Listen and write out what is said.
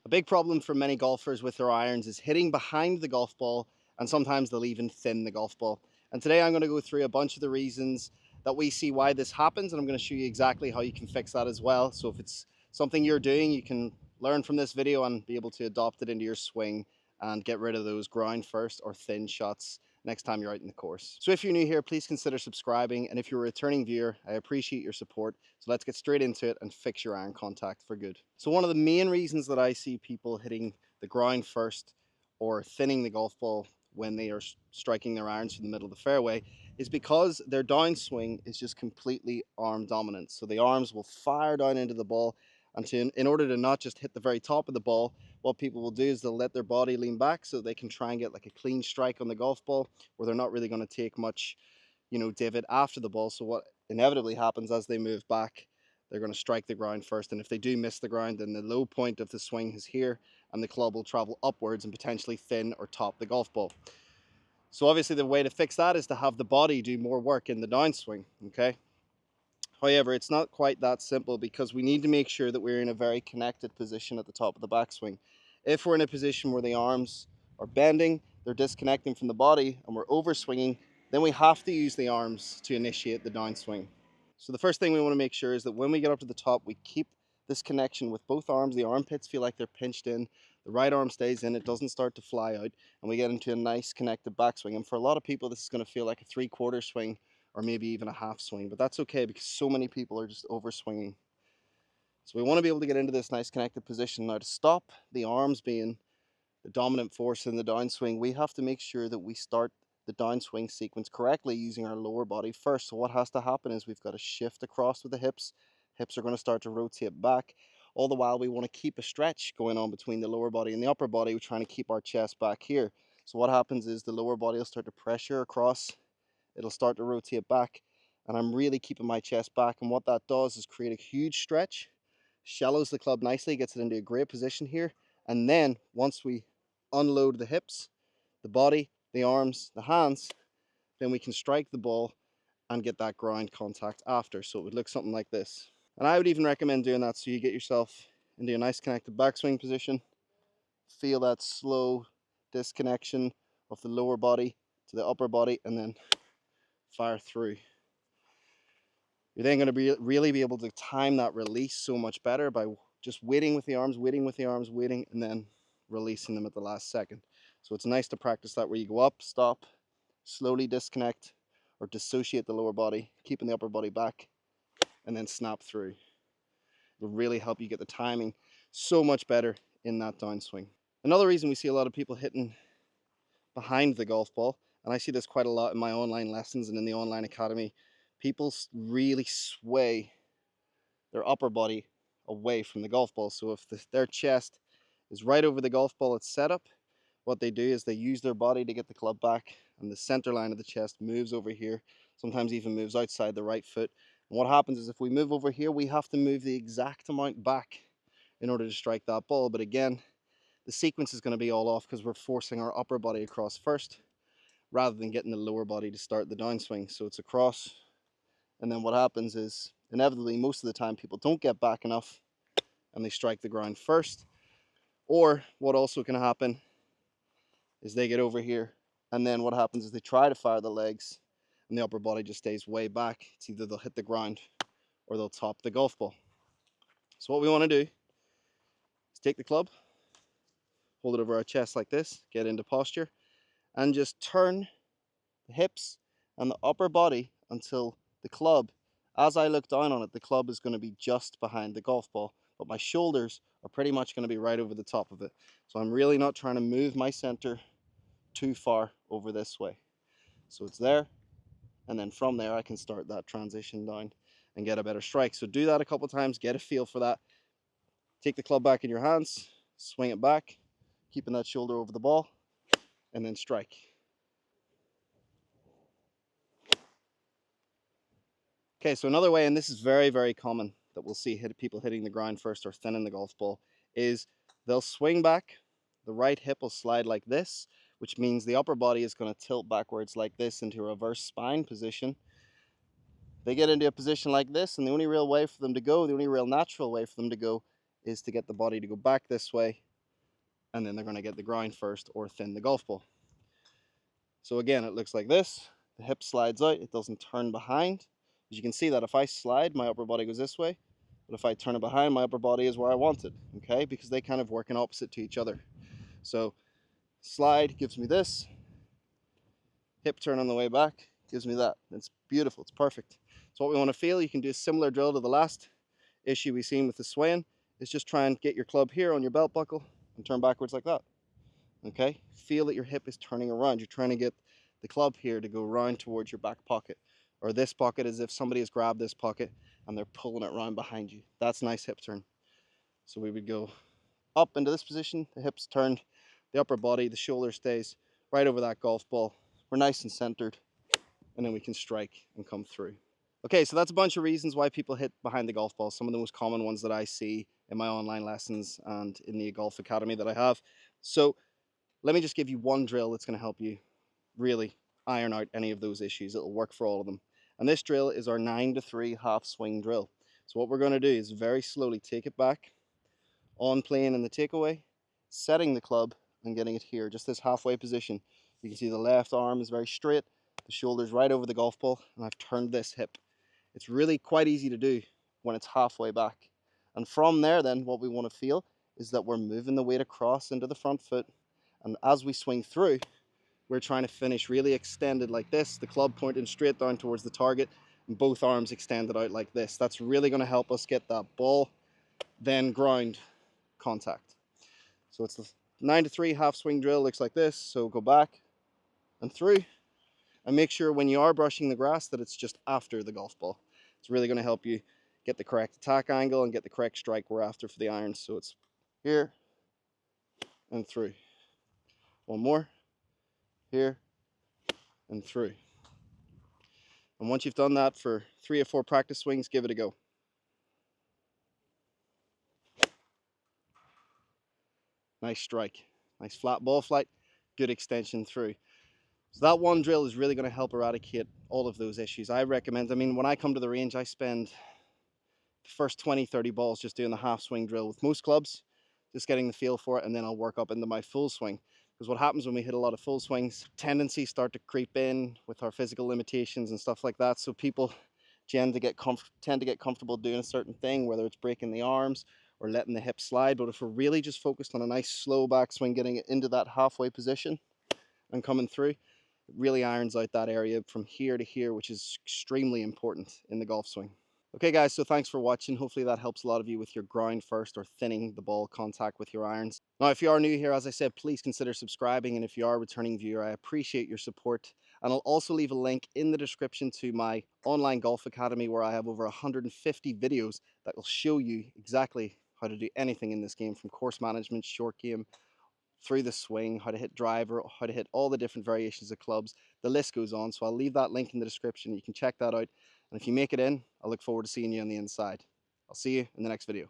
A big problem for many golfers with their irons is hitting behind the golf ball, and sometimes they'll even thin the golf ball. And today I'm going to go through a bunch of the reasons that we see why this happens, and I'm going to show you exactly how you can fix that as well. So if it's something you're doing, you can learn from this video and be able to adopt it into your swing and get rid of those ground first or thin shots next time you're out in the course. So if you're new here, please consider subscribing, and if you're a returning viewer, I appreciate your support. So let's get straight into it and fix your iron contact for good. So one of the main reasons that I see people hitting the ground first or thinning the golf ball when they are striking their irons through the middle of the fairway is because their downswing is just completely arm dominant. So the arms will fire down into the ball, and in order to not just hit the very top of the ball, what people will do is they'll let their body lean back so they can try and get like a clean strike on the golf ball where they're not really going to take much, divot after the ball. So what inevitably happens as they move back, they're going to strike the ground first, and if they do miss the ground, then the low point of the swing is here and the club will travel upwards and potentially thin or top the golf ball. So obviously the way to fix that is to have the body do more work in the downswing, okay? However, it's not quite that simple because we need to make sure that we're in a very connected position at the top of the backswing. If we're in a position where the arms are bending, they're disconnecting from the body, and we're overswinging, then we have to use the arms to initiate the downswing. So the first thing we want to make sure is that when we get up to the top, we keep this connection with both arms. The armpits feel like they're pinched in, the right arm stays in, it doesn't start to fly out, and we get into a nice connected backswing. And for a lot of people, this is going to feel like a 3/4 swing or maybe even a half swing, but that's okay because so many people are just over swinging. So we want to be able to get into this nice connected position. Now, to stop the arms being the dominant force in the downswing, we have to make sure that we start the downswing sequence correctly using our lower body first. So what has to happen is we've got to shift across with the hips. Hips are going to start to rotate back. All the while we want to keep a stretch going on between the lower body and the upper body. We're trying to keep our chest back here. So what happens is the lower body will start to pressure across. It'll start to rotate back, and I'm really keeping my chest back. And what that does is create a huge stretch, shallows the club nicely, gets it into a great position here. And then once we unload the hips, the body, the arms, the hands, then we can strike the ball and get that ground contact after. So it would look something like this. And I would even recommend doing that so you get yourself into a nice connected backswing position. Feel that slow disconnection of the lower body to the upper body, and then fire through. You're then going to really be able to time that release so much better by just waiting with the arms, waiting, and then releasing them at the last second. So it's nice to practice that where you go up, stop, slowly disconnect or dissociate the lower body, keeping the upper body back, and then snap through. It'll really help you get the timing so much better in that downswing. Another reason we see a lot of people hitting behind the golf ball, and I see this quite a lot in my online lessons and in the online academy, people really sway their upper body away from the golf ball. So if their chest is right over the golf ball at setup, what they do is they use their body to get the club back, and the center line of the chest moves over here, sometimes even moves outside the right foot. And what happens is if we move over here, we have to move the exact amount back in order to strike that ball. But again, the sequence is going to be all off because we're forcing our upper body across first rather than getting the lower body to start the downswing. So it's across, and then what happens is inevitably most of the time people don't get back enough and they strike the ground first. Or what also can happen is they get over here, and then what happens is they try to fire the legs and the upper body just stays way back. It's either they'll hit the ground or they'll top the golf ball. So what we want to do is take the club, hold it over our chest like this, get into posture, and just turn the hips and the upper body until the club, as I look down on it, the club is going to be just behind the golf ball, but my shoulders are pretty much going to be right over the top of it. So I'm really not trying to move my center too far over this way. So it's there, and then from there I can start that transition down and get a better strike. So do that a couple times, get a feel for that. Take the club back in your hands, swing it back, keeping that shoulder over the ball, and then strike. Okay, so another way, and this is very, very common that we'll see people hitting the ground first or thinning the golf ball, is they'll swing back, the right hip will slide like this, which means the upper body is going to tilt backwards like this into a reverse spine position. They get into a position like this, and the only real way for them to go, the only real natural way for them to go, is to get the body to go back this way and then they're going to get the grind first or thin the golf ball. So again, it looks like this. The hip slides out, it doesn't turn behind. As you can see that if I slide, my upper body goes this way, but if I turn it behind, my upper body is where I want it, okay? Because they kind of work in opposite to each other. So slide gives me this, hip turn on the way back gives me that. It's beautiful, it's perfect. So what we want to feel, you can do a similar drill to the last issue we've seen with the swaying, is just try and get your club here on your belt buckle and turn backwards like that. Okay, feel that your hip is turning around. You're trying to get the club here to go round towards your back pocket, or this pocket as if somebody has grabbed this pocket and they're pulling it round behind you. That's nice hip turn. So we would go up into this position, the hips turned, the upper body, the shoulder stays right over that golf ball. We're nice and centered, and then we can strike and come through. Okay, so that's a bunch of reasons why people hit behind the golf ball. Some of the most common ones that I see in my online lessons and in the golf academy that I have. So let me just give you one drill that's going to help you really iron out any of those issues. It'll work for all of them. And this drill is our 9-3 half swing drill. So what we're going to do is very slowly take it back, on plane in the takeaway, setting the club and getting it here, just this halfway position. You can see the left arm is very straight, the shoulder's right over the golf ball, and I've turned this hip. It's really quite easy to do when it's halfway back. And from there then, what we want to feel is that we're moving the weight across into the front foot. And as we swing through, we're trying to finish really extended like this, the club pointing straight down towards the target, and both arms extended out like this. That's really going to help us get that ball, then ground contact. So it's the 9-3 half swing drill, looks like this. So go back and through, and make sure when you are brushing the grass that it's just after the golf ball. It's really going to help you get the correct attack angle and get the correct strike we're after for the irons. So it's here and through. One more, here and through. And once you've done that for 3 or 4 practice swings, give it a go. Nice strike, nice flat ball flight, good extension through. So that one drill is really going to help eradicate all of those issues. I recommend, when I come to the range, I spend the first 20-30 balls just doing the half swing drill with most clubs, just getting the feel for it, and then I'll work up into my full swing. Because what happens when we hit a lot of full swings, tendencies start to creep in with our physical limitations and stuff like that. So people tend to get comfortable doing a certain thing, whether it's breaking the arms or letting the hips slide. But if we're really just focused on a nice slow backswing, getting it into that halfway position and coming through, it really irons out that area from here to here, which is extremely important in the golf swing. Okay guys, so thanks for watching. Hopefully that helps a lot of you with your ground first or thinning the ball contact with your irons. Now if you are new here, as I said, please consider subscribing, and if you are a returning viewer, I appreciate your support. And I'll also leave a link in the description to my online golf academy, where I have over 150 videos that will show you exactly how to do anything in this game, from course management, short game, through the swing, how to hit driver, how to hit all the different variations of clubs. The list goes on. So I'll leave that link in the description. You can check that out. And if you make it in, I look forward to seeing you on the inside. I'll see you in the next video.